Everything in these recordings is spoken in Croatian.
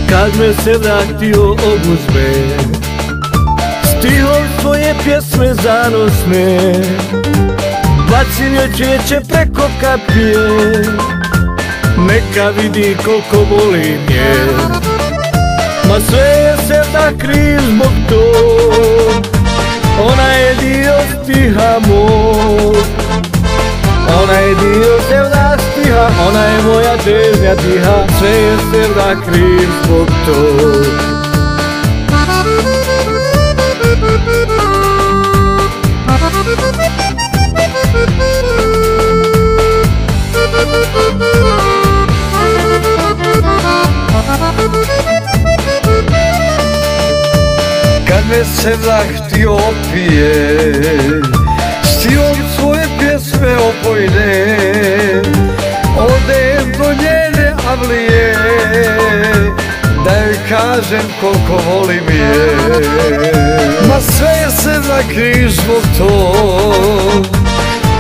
Kad me se vratio obuzme, stihom svoje pjesme zanosne, bacim joj cvijeće preko kapije, neka vidi koliko volim je. Ma sve je sevda kriv zbog tog, ona je dio stiha mog. Ona je dio sevda stiha, ona je moja težnja tiha, sve je sevda kriv zbog tog. Kad me sevda htio opije, stihom svoje pjesme opojne, odem do njene avlije, da joj kažem koliko volim je. Ma sve je sevda kriv zbog tog,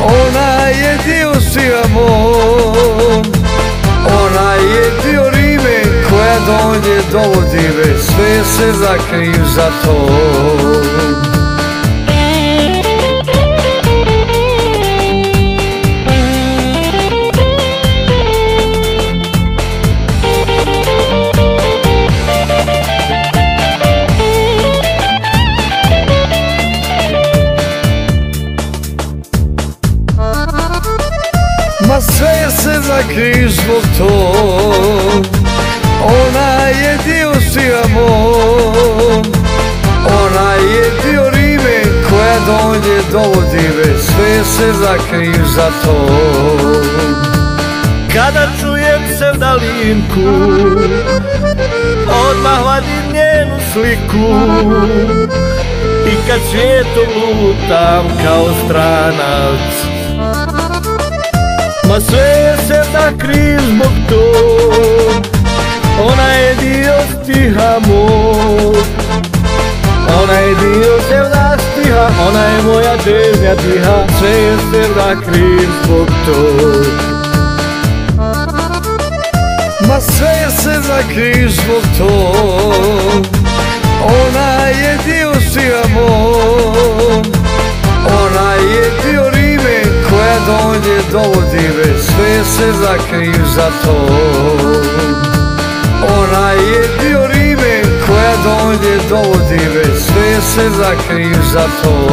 ona je dio stiha mog. Ona je dio rime koja do nje dovodi me, sve je sevda kriv za to. Ma sve je sevda kriv zbog tog, ona je dio stiha mog. Ona je dio rime koja do nje dovodi me, sve je sevda kriv za to. Kada čujem sevdalinku, odmah vadim njenu sliku, i kad svijetom lutam kao stranac. Ma sve je sevda kriv zbog tog, ona je dio stiha mog. Ona je dio sevda stiha, ona je moja težnja tiha, sve je sevda kriv zbog tog. Ma sve je sevda kriv zbog tog, ona je dio stiha mog. Ona je dio rime koja do nje dovodi me, sve je sevda kriv za to. Ona je dio rime koja do nje dovodi me, sve je sevda kriv za to.